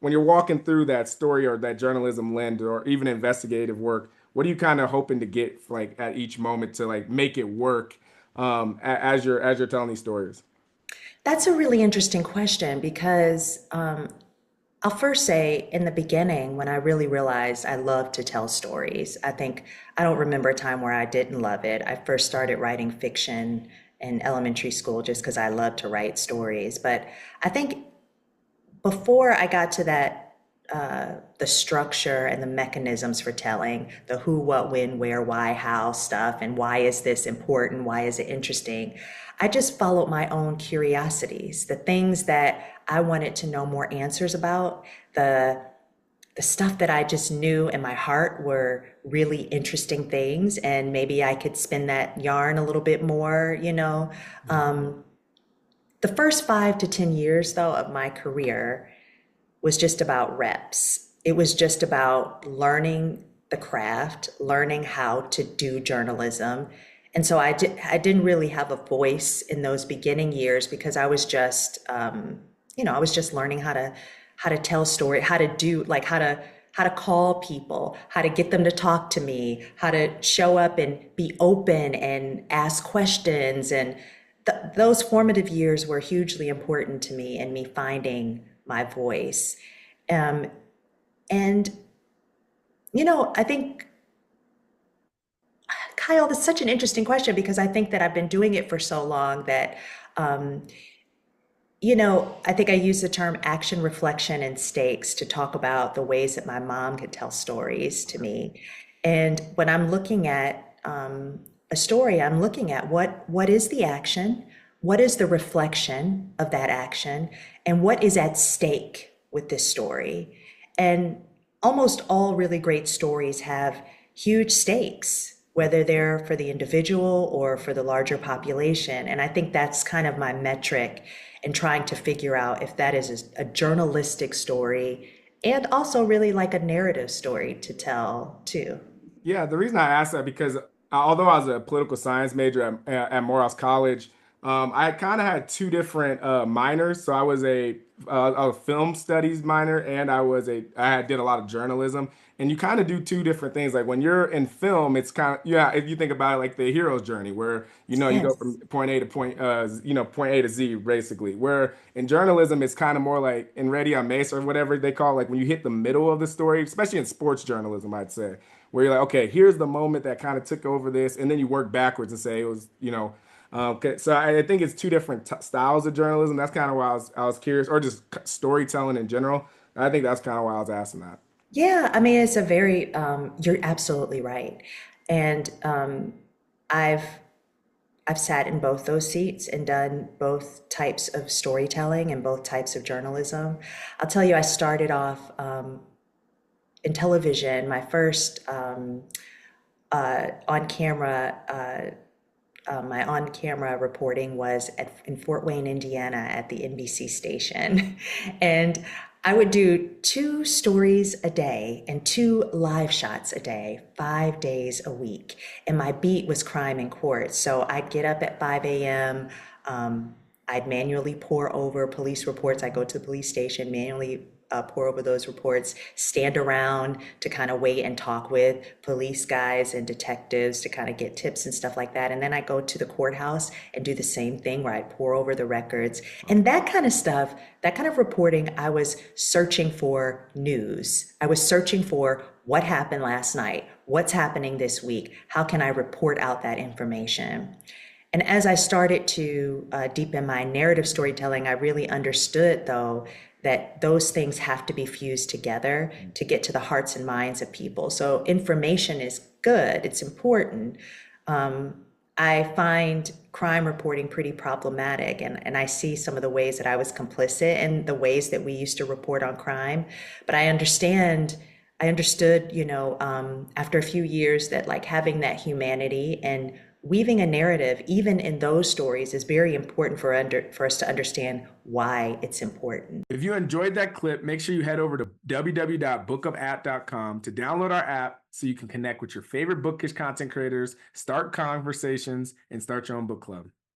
when you're walking through that story or that journalism lens or even investigative work, what are you kind of hoping to get like at each moment to like make it work as you're telling these stories? That's a really interesting question because I'll first say in the beginning, when I really realized I love to tell stories, I don't remember a time where I didn't love it. I first started writing fiction in elementary school just because I love to write stories. But I think before I got to the structure and the mechanisms for telling the who, what, when, where, why, how stuff, and why is this important? Why is it interesting? I just followed my own curiosities, the things that I wanted to know more answers about, the the stuff that I just knew in my heart were really interesting things, and maybe I could spin that yarn a little bit more. The first 5 to 10 years, though, of my career was just about reps. It was just about learning the craft, learning how to do journalism. And so I didn't really have a voice in those beginning years because I was I was just learning how to tell story, how to do like how to call people, how to get them to talk to me, how to show up and be open and ask questions. And those formative years were hugely important to me and me finding my voice. Um, and, I think, Kyle, that's such an interesting question because I think that I've been doing it for so long that, um, I think I use the term action, reflection, and stakes to talk about the ways that my mom could tell stories to me. And when I'm looking at a story, I'm looking at what is the action, what is the reflection of that action, and what is at stake with this story. And almost all really great stories have huge stakes, whether they're for the individual or for the larger population. And I think that's kind of my metric in trying to figure out if that is a journalistic story and also really like a narrative story to tell too. Yeah, the reason I asked that because although I was a political science major at Morehouse College, I kind of had two different minors. So I was a film studies minor, and I did a lot of journalism. And you kind of do two different things. Like when you're in film, it's kind of yeah. If you think about it, like the hero's journey, where you go from Yes. point A to point A to Z, basically. Where in journalism, it's kind of more like in Ready on Mace or whatever they call it, like when you hit the middle of the story, especially in sports journalism, I'd say where you're like, okay, here's the moment that kind of took over this, and then you work backwards and say it was, okay. So I think it's two different styles of journalism. That's kind of why I was curious, or just storytelling in general. I think that's kind of why I was asking that. Yeah, I mean, you're absolutely right. And I've I've sat in both those seats and done both types of storytelling and both types of journalism. I'll tell you, I started off in television. My first on camera my on-camera reporting was in Fort Wayne, Indiana, at the NBC station, and I would do two stories a day and two live shots a day, 5 days a week. And my beat was crime in court. So I'd get up at 5 a.m. I'd manually pour over police reports. I go to the police station, manually pour over those reports, stand around to kind of wait and talk with police guys and detectives to kind of get tips and stuff like that. And then I go to the courthouse and do the same thing where I pour over the records and that kind of stuff, that kind of reporting. I was searching for news. I was searching for what happened last night, what's happening this week, how can I report out that information. And as I started to deepen my narrative storytelling, I really understood, though, that those things have to be fused together to get to the hearts and minds of people. So information is good, it's important. I find crime reporting pretty problematic, and I see some of the ways that I was complicit in the ways that we used to report on crime. But I understood, after a few years that like having that humanity and weaving a narrative, even in those stories, is very important for us to understand why it's important. If you enjoyed that clip, make sure you head over to www.bookupapp.com to download our app so you can connect with your favorite bookish content creators, start conversations, and start your own book club.